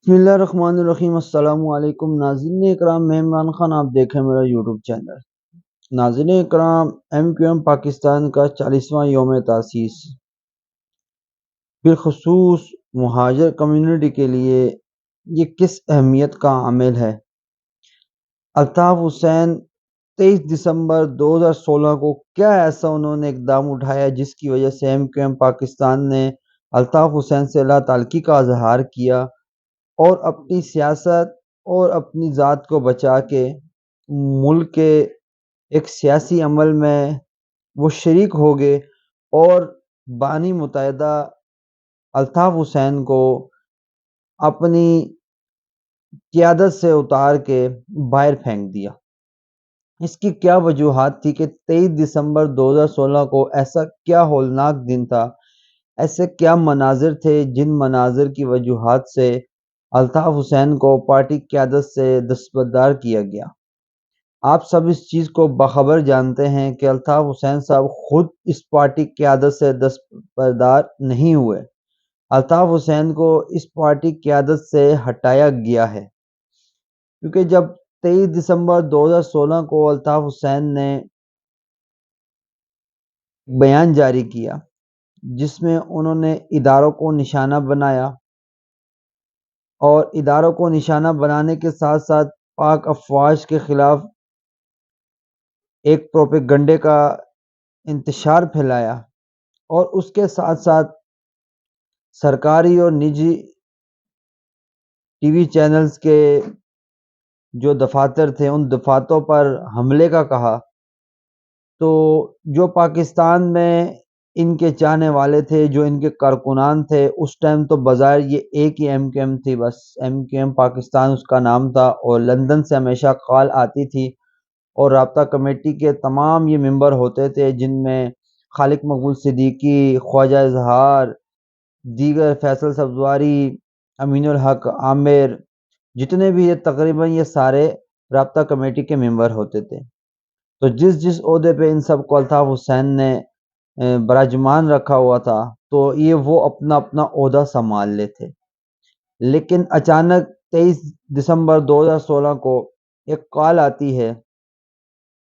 بسم اللہ الرحمن الرحیم۔ السلام علیکم ناظرین اکرام، میں عمران خان، آپ دیکھیں میرا یوٹیوب چینل۔ ناظرین اکرام، ایم کیو ایم پاکستان کا 40واں یوم تاسیس بالخصوص مہاجر کمیونٹی کے لیے یہ کس اہمیت کا عامل ہے؟ الطاف حسین 23 دسمبر 2016 کو کیا ایسا انہوں نے اقدام اٹھایا جس کی وجہ سے ایم کیو ایم پاکستان نے الطاف حسین سے لا تعلقی کا اظہار کیا اور اپنی سیاست اور اپنی ذات کو بچا کے ملک کے ایک سیاسی عمل میں وہ شریک ہو گئے اور بانی متحدہ الطاف حسین کو اپنی قیادت سے اتار کے باہر پھینک دیا؟ اس کی کیا وجوہات تھی کہ 23 دسمبر 2016 کو ایسا کیا ہولناک دن تھا، ایسے کیا مناظر تھے جن مناظر کی وجوہات سے الطاف حسین کو پارٹی قیادت سے دستبردار کیا گیا؟ آپ سب اس چیز کو بخبر جانتے ہیں کہ الطاف حسین صاحب خود اس پارٹی قیادت سے دستبردار نہیں ہوئے، الطاف حسین کو اس پارٹی قیادت سے ہٹایا گیا ہے، کیونکہ جب 23 دسمبر 2016 کو الطاف حسین نے بیان جاری کیا جس میں انہوں نے اداروں کو نشانہ بنایا اور اداروں کو نشانہ بنانے کے ساتھ ساتھ پاک افواج کے خلاف ایک پروپیگنڈے کا انتشار پھیلایا اور اس کے ساتھ ساتھ سرکاری اور نجی ٹی وی چینلز کے جو دفاتر تھے ان دفاتروں پر حملے کا کہا، تو جو پاکستان میں ان کے چاہنے والے تھے، جو ان کے کارکنان تھے، اس ٹائم تو بظاہر یہ ایک ہی ایم کیو ایم تھی، بس ایم کیو ایم پاکستان اس کا نام تھا، اور لندن سے ہمیشہ کال آتی تھی اور رابطہ کمیٹی کے تمام یہ ممبر ہوتے تھے، جن میں خالق مقبول صدیقی، خواجہ اظہار، دیگر فیصل سبزواری، امین الحق عامر، جتنے بھی یہ تقریباً یہ سارے رابطہ کمیٹی کے ممبر ہوتے تھے۔ تو جس عہدے پہ ان سب کو الطاف حسین نے براجمان رکھا ہوا تھا، تو یہ وہ اپنا اپنا عہدہ سنبھال لیتے۔ لیکن اچانک 23 دسمبر 2016 کو ایک کال آتی ہے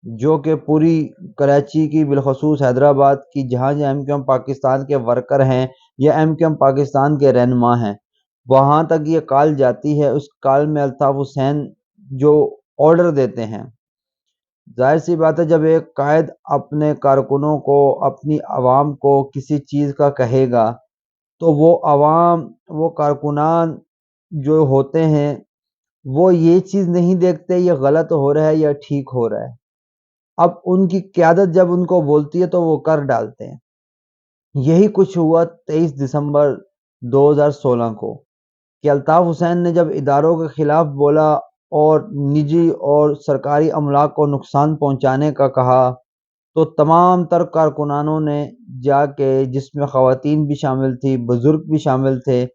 جو کہ پوری کراچی کی، بالخصوص حیدرآباد کی، جہاں ایم کیو ایم پاکستان کے ورکر ہیں یا ایم کیو ایم پاکستان کے رہنما ہیں، وہاں تک یہ کال جاتی ہے۔ اس کال میں الطاف حسین جو آرڈر دیتے ہیں، ظاہر سی بات ہے جب ایک قائد اپنے کارکنوں کو، اپنی عوام کو کسی چیز کا کہے گا تو وہ عوام، وہ کارکنان جو ہوتے ہیں وہ یہ چیز نہیں دیکھتے یہ غلط ہو رہا ہے یا ٹھیک ہو رہا ہے، اب ان کی قیادت جب ان کو بولتی ہے تو وہ کر ڈالتے ہیں۔ یہی کچھ ہوا 23 دسمبر 2016 کو کہ الطاف حسین نے جب اداروں کے خلاف بولا اور نجی اور سرکاری املاک کو نقصان پہنچانے کا کہا، تو تمام تر کارکنانوں نے جا کے، جس میں خواتین بھی شامل تھی، بزرگ بھی شامل تھے،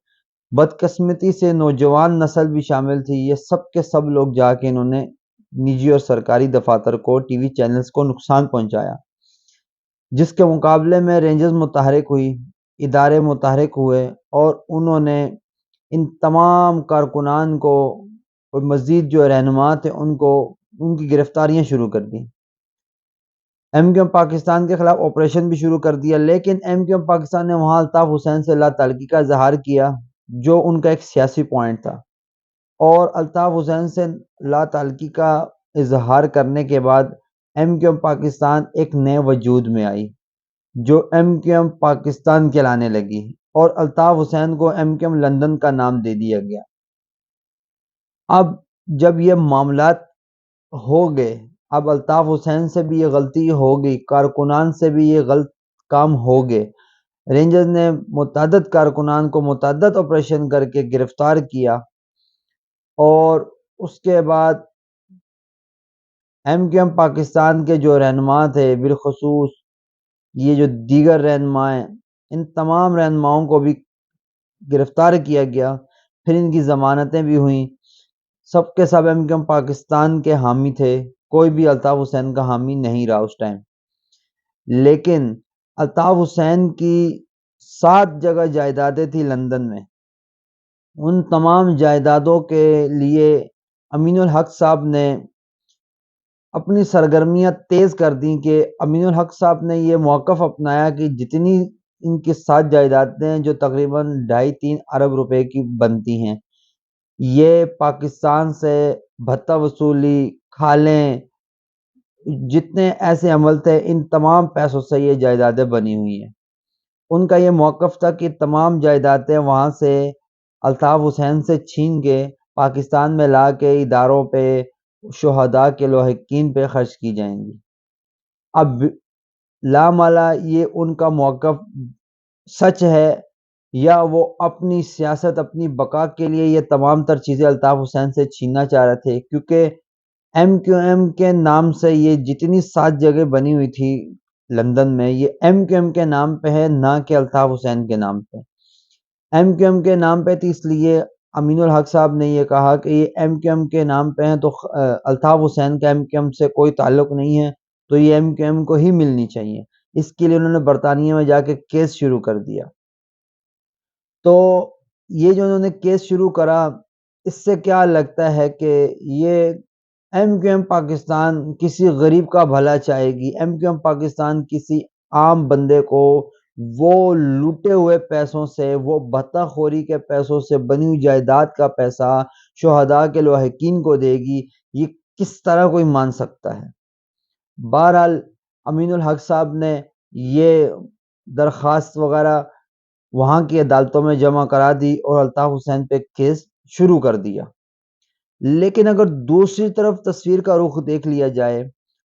بدقسمتی سے نوجوان نسل بھی شامل تھی، یہ سب کے سب لوگ جا کے انہوں نے نجی اور سرکاری دفاتر کو، ٹی وی چینلز کو نقصان پہنچایا، جس کے مقابلے میں رینجرز متحرک ہوئی، ادارے متحرک ہوئے اور انہوں نے ان تمام کارکنان کو اور مزید جو رہنما تھے ان کی گرفتاریاں شروع کر دیں۔ ایم کیو ایم پاکستان کے خلاف آپریشن بھی شروع کر دیا، لیکن ایم کیو ایم پاکستان نے وہاں الطاف حسین سے لا تعلقی کا اظہار کیا جو ان کا ایک سیاسی پوائنٹ تھا، اور الطاف حسین سے لا تعلقی کا اظہار کرنے کے بعد ایم کیو ایم پاکستان ایک نئے وجود میں آئی جو ایم کیو ایم پاکستان کہلانے لگی، اور الطاف حسین کو ایم کیو ایم لندن کا نام دے دیا گیا۔ اب جب یہ معاملات ہو گئے، اب الطاف حسین سے بھی یہ غلطی ہو گئی، کارکنان سے بھی یہ غلط کام ہو گئے، رینجرز نے متعدد کارکنان کو متعدد آپریشن کر کے گرفتار کیا، اور اس کے بعد ایم کیو ایم پاکستان کے جو رہنما تھے، بالخصوص یہ جو دیگر رہنما ہیں، ان تمام رہنماؤں کو بھی گرفتار کیا گیا، پھر ان کی ضمانتیں بھی ہوئیں، سب کے سب ایم کیو ایم پاکستان کے حامی تھے، کوئی بھی الطاف حسین کا حامی نہیں رہا اس ٹائم۔ لیکن الطاف حسین کی 7 جگہ جائیدادیں تھی لندن میں، ان تمام جائیدادوں کے لیے امین الحق صاحب نے اپنی سرگرمیاں تیز کر دیں کہ امین الحق صاحب نے یہ موقف اپنایا کہ جتنی ان کے ساتھ جائیدادیں ہیں جو تقریباً 2.5-3 ارب روپے کی بنتی ہیں، یہ پاکستان سے بھتہ وصولی، کھالیں، جتنے ایسے عمل تھے، ان تمام پیسوں سے یہ جائیدادیں بنی ہوئی ہیں۔ ان کا یہ موقف تھا کہ تمام جائیدادیں وہاں سے الطاف حسین سے چھین کے پاکستان میں لا کے اداروں پہ، شہداء کے لواحقین پہ خرچ کی جائیں گی۔ اب لامالا یہ ان کا موقف سچ ہے یا وہ اپنی سیاست، اپنی بقا کے لیے یہ تمام تر چیزیں الطاف حسین سے چھیننا چاہ رہے تھے، کیونکہ ایم کیو ایم کے نام سے یہ جتنی 7 جگہ بنی ہوئی تھی لندن میں، یہ ایم کیو ایم کے نام پہ ہے، نہ کہ الطاف حسین کے نام پہ۔ ایم کیو ایم کے نام پہ تھی، اس لیے امین الحق صاحب نے یہ کہا کہ یہ ایم کیو ایم کے نام پہ ہیں تو الطاف حسین کا ایم کیو ایم سے کوئی تعلق نہیں ہے، تو یہ ایم کیو ایم کو ہی ملنی چاہیے۔ اس کے لیے انہوں نے برطانیہ میں جا کے کیس شروع کر دیا۔ تو یہ جو انہوں نے کیس شروع کرا، اس سے کیا لگتا ہے کہ یہ ایم کیو ایم پاکستان کسی غریب کا بھلا چاہے گی؟ ایم کیو ایم پاکستان کسی عام بندے کو وہ لوٹے ہوئے پیسوں سے، وہ بھتہ خوری کے پیسوں سے بنی ہوئی جائیداد کا پیسہ شہداء کے لواحقین کو دے گی؟ یہ کس طرح کوئی مان سکتا ہے؟ بہرحال امین الحق صاحب نے یہ درخواست وغیرہ وہاں کی عدالتوں میں جمع کرا دی اور الطاف حسین پہ کیس شروع کر دیا۔ لیکن اگر دوسری طرف تصویر کا رخ دیکھ لیا جائے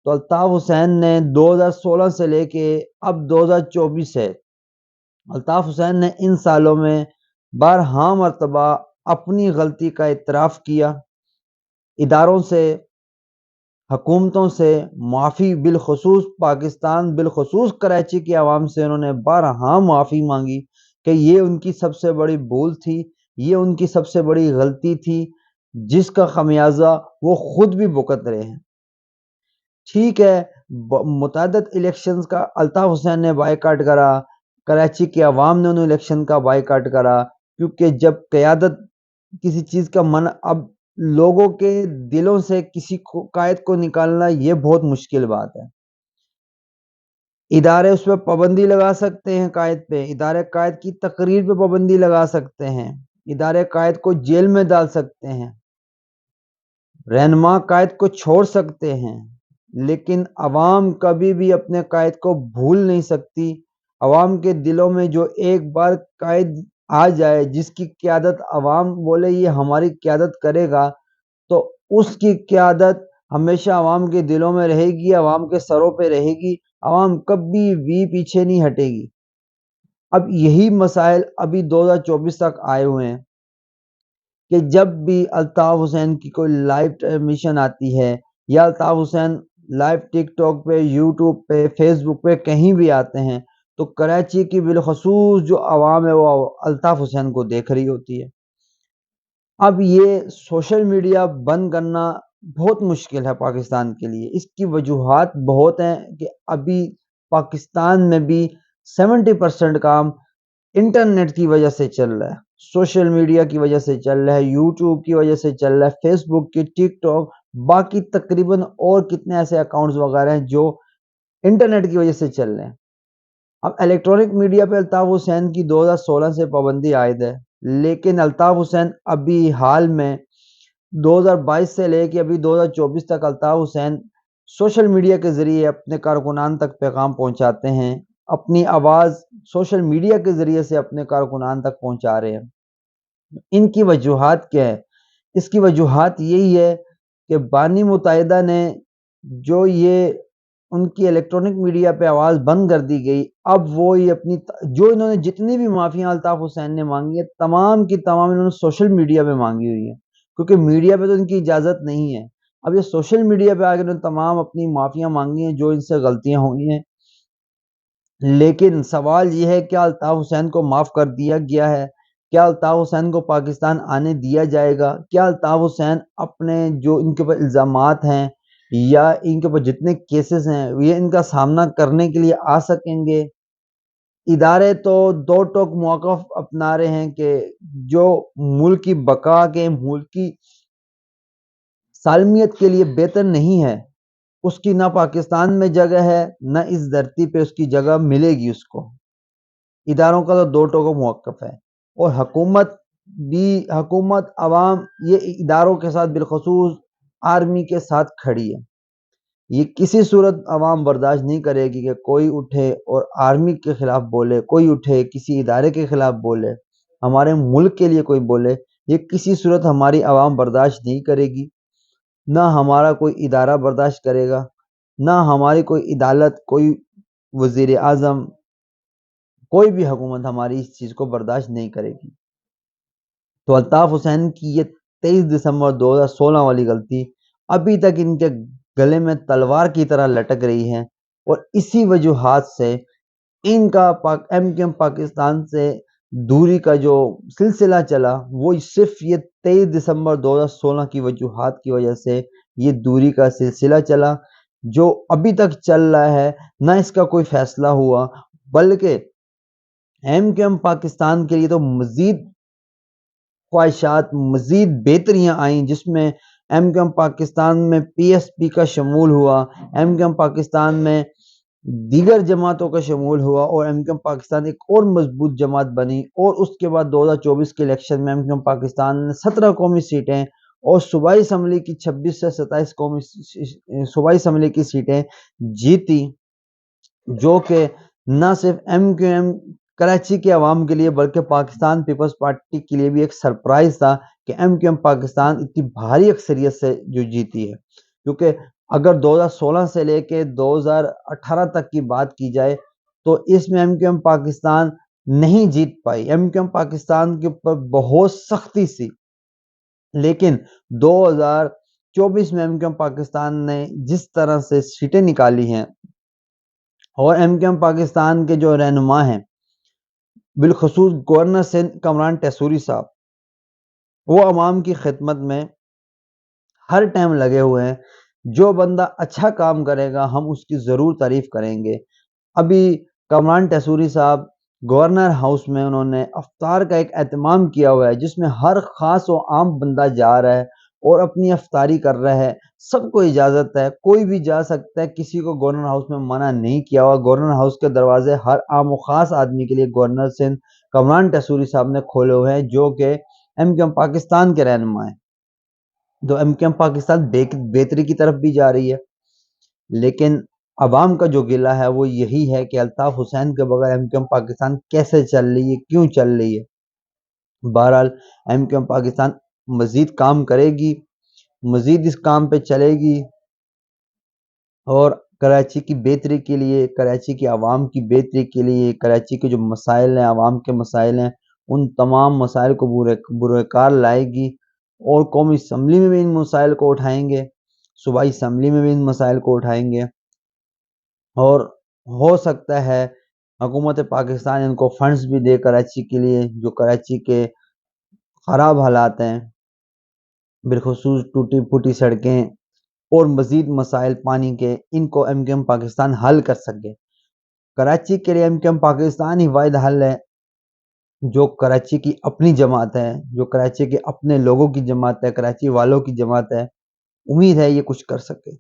تو الطاف حسین نے 2016 سے لے کے اب 2024 ہے، الطاف حسین نے ان سالوں میں بارہا مرتبہ اپنی غلطی کا اعتراف کیا، اداروں سے، حکومتوں سے معافی، بالخصوص پاکستان، بالخصوص کراچی کی عوام سے انہوں نے بارہا معافی مانگی کہ یہ ان کی سب سے بڑی بھول تھی، یہ ان کی سب سے بڑی غلطی تھی، جس کا خمیازہ وہ خود بھی بھگت رہے ہیں۔ ٹھیک ہے، متعدد الیکشنز کا الطاف حسین نے بائیکاٹ کرا، کراچی کی عوام نے انہوں الیکشن کا بائیکاٹ کرا، کیونکہ جب قیادت کسی چیز کا اب لوگوں کے دلوں سے کسی قائد کو نکالنا یہ بہت مشکل بات ہے۔ ادارے اس پہ پابندی لگا سکتے ہیں، قائد پہ، ادارے قائد کی تقریر پہ پابندی لگا سکتے ہیں، ادارے قائد کو جیل میں ڈال سکتے ہیں، رہنما قائد کو چھوڑ سکتے ہیں، لیکن عوام کبھی بھی اپنے قائد کو بھول نہیں سکتی۔ عوام کے دلوں میں جو ایک بار قائد آ جائے، جس کی قیادت عوام بولے یہ ہماری قیادت کرے گا، تو اس کی قیادت ہمیشہ عوام کے دلوں میں رہے گی، عوام کے سروں پہ رہے گی، عوام کبھی بھی پیچھے نہیں ہٹے گی۔ اب یہی مسائل ابھی 2024 تک آئے ہوئے ہیں کہ جب بھی الطاف حسین کی کوئی لائیو ٹرانسمیشن آتی ہے یا الطاف حسین لائیو ٹک ٹاک پہ، یوٹیوب پہ، فیس بک پہ کہیں بھی آتے ہیں تو کراچی کی بالخصوص جو عوام ہے وہ الطاف حسین کو دیکھ رہی ہوتی ہے۔ اب یہ سوشل میڈیا بند کرنا بہت مشکل ہے پاکستان کے لیے۔ اس کی وجوہات بہت ہیں کہ ابھی پاکستان میں بھی 70% کام انٹرنیٹ کی وجہ سے چل رہا ہے، سوشل میڈیا کی وجہ سے چل رہا ہے، یوٹیوب کی وجہ سے چل رہا ہے، فیس بک کی، ٹک ٹاک، باقی تقریباً اور کتنے ایسے اکاؤنٹس وغیرہ ہیں جو انٹرنیٹ کی وجہ سے چل رہے ہیں۔ اب الیکٹرانک میڈیا پہ الطاف حسین کی 2016 سے پابندی عائد ہے، لیکن الطاف حسین ابھی حال میں 2022 سے لے کے ابھی 2024 تک الطاف حسین سوشل میڈیا کے ذریعے اپنے کارکنان تک پیغام پہنچاتے ہیں، اپنی آواز سوشل میڈیا کے ذریعے سے اپنے کارکنان تک پہنچا رہے ہیں۔ ان کی وجوہات کیا ہے؟ اس کی وجوہات یہی ہے کہ بانی متحدہ نے جو یہ ان کی الیکٹرانک میڈیا پہ آواز بند کر دی گئی، اب وہ یہ اپنی جو انہوں نے جتنی بھی معافیاں الطاف حسین نے مانگی ہیں تمام کی تمام انہوں نے سوشل میڈیا پہ مانگی ہوئی ہیں، کیونکہ میڈیا پہ تو ان کی اجازت نہیں ہے۔ اب یہ سوشل میڈیا پہ آ کے انہوں نے تمام اپنی معافیاں مانگی ہیں جو ان سے غلطیاں ہوئی ہیں۔ لیکن سوال یہ ہے کیا الطاف حسین کو معاف کر دیا گیا ہے؟ کیا الطاف حسین کو پاکستان آنے دیا جائے گا؟ کیا الطاف حسین اپنے جو ان کے اوپر الزامات ہیں یا ان کے اوپر جتنے کیسز ہیں یہ ان کا سامنا کرنے کے لیے آ سکیں گے؟ ادارے تو دو ٹوک موقف اپنا رہے ہیں کہ جو ملک کی بقا کے، ملک کی سالمیت کے لیے بہتر نہیں ہے، اس کی نہ پاکستان میں جگہ ہے، نہ اس دھرتی پہ اس کی جگہ ملے گی اس کو۔ اداروں کا تو دو ٹوک موقف ہے، اور حکومت عوام یہ اداروں کے ساتھ بالخصوص آرمی کے ساتھ کھڑی ہے۔ یہ کسی صورت عوام برداشت نہیں کرے گی کہ کوئی اٹھے اور آرمی کے خلاف بولے، کوئی اٹھے کسی ادارے کے خلاف بولے، ہمارے ملک کے لیے کوئی بولے، یہ کسی صورت ہماری عوام برداشت نہیں کرے گی، نہ ہمارا کوئی ادارہ برداشت کرے گا، نہ ہماری کوئی عدالت، کوئی وزیر اعظم، کوئی بھی حکومت ہماری اس چیز کو برداشت نہیں کرے گی۔ تو الطاف حسین کی یہ 23 دسمبر 2016 والی غلطی ابھی تک ان کے گلے میں تلوار کی طرح لٹک رہی ہے، اور اسی وجوہات سے ان کا ایم کیو ایم پاکستان سے دوری کا جو سلسلہ چلا، وہ صرف یہ 23 دسمبر 2016 کی وجوہات کی وجہ سے یہ دوری کا سلسلہ چلا، جو ابھی تک چل رہا ہے، نہ اس کا کوئی فیصلہ ہوا، بلکہ ایم کیو ایم پاکستان کے لیے تو مزید خواہشات، مزید بہتریاں آئیں، جس میں ایم کیو ایم پاکستان میں پی ایس پی کا شمول ہوا، ایم کیو ایم پاکستان میں دیگر جماعتوں کا شمول ہوا، اور ایم کیو ایم پاکستان ایک اور مضبوط جماعت بنی، اور اس کے بعد 2024 کے الیکشن میں ایم کیو ایم پاکستان نے 17 قومی سیٹیں اور صوبائی اسمبلی کی 26 سے 27 صوبائی اسمبلی کی سیٹیں جیتی، جو کہ نہ صرف ایم کیو ایم کراچی کے عوام کے لیے بلکہ پاکستان پیپلز پارٹی کے لیے بھی ایک سرپرائز تھا کہ ایم کیو ایم پاکستان اتنی بھاری اکثریت سے جو جیتی ہے۔ کیونکہ اگر 2016 سے لے کے 2018 تک کی بات کی جائے تو اس میں ایم کیو ایم پاکستان نہیں جیت پائی، ایم کیو ایم پاکستان کے اوپر بہت سختی سی، لیکن 2024 میں ایم کیو ایم پاکستان نے جس طرح سے سیٹیں نکالی ہیں، اور ایم کیو ایم پاکستان کے جو رہنما ہیں، بالخصوص گورنر سندھ کامران ٹیسوری صاحب، وہ عوام کی خدمت میں ہر ٹائم لگے ہوئے ہیں۔ جو بندہ اچھا کام کرے گا ہم اس کی ضرور تعریف کریں گے۔ ابھی کامران ٹیسوری صاحب گورنر ہاؤس میں انہوں نے افطار کا ایک اہتمام کیا ہوا ہے، جس میں ہر خاص و عام بندہ جا رہا ہے اور اپنی افطاری کر رہا ہے، سب کو اجازت ہے، کوئی بھی جا سکتا ہے، کسی کو گورنر ہاؤس میں منع نہیں کیا ہوا۔ گورنر ہاؤس کے دروازے ہر عام و خاص آدمی کے لیے گورنر سندھ کامران ٹیسوری صاحب نے کھولے ہوئے ہیں، جو کہ ایم کیو ایم پاکستان کے رہنما ہیں۔ تو ایم کیو ایم پاکستان بہتری کی طرف بھی جا رہی ہے، لیکن عوام کا جو گلہ ہے وہ یہی ہے کہ الطاف حسین کے بغیر ایم کیو ایم پاکستان کیسے چل رہی ہے، کیوں چل رہی ہے۔ بہرحال ایم کیو ایم پاکستان مزید کام کرے گی، مزید اس کام پہ چلے گی، اور کراچی کی بہتری کے لیے، کراچی کی عوام کی بہتری کے لیے، کراچی کے جو مسائل ہیں، عوام کے مسائل ہیں، ان تمام مسائل کو بروئے کار لائے گی، اور قومی اسمبلی میں بھی ان مسائل کو اٹھائیں گے، صوبائی اسمبلی میں بھی ان مسائل کو اٹھائیں گے، اور ہو سکتا ہے حکومت پاکستان ان کو فنڈز بھی دے کراچی کے لیے، جو کراچی کے خراب حالات ہیں، بالخصوص ٹوٹی پھوٹی سڑکیں اور مزید مسائل پانی کے، ان کو ایم کیو ایم پاکستان حل کر سکے۔ کراچی کے لیے ایم کیو ایم پاکستان ہی واحد حل ہے، جو کراچی کی اپنی جماعت ہے، جو کراچی کے اپنے لوگوں کی جماعت ہے، کراچی والوں کی جماعت ہے۔ امید ہے یہ کچھ کر سکے۔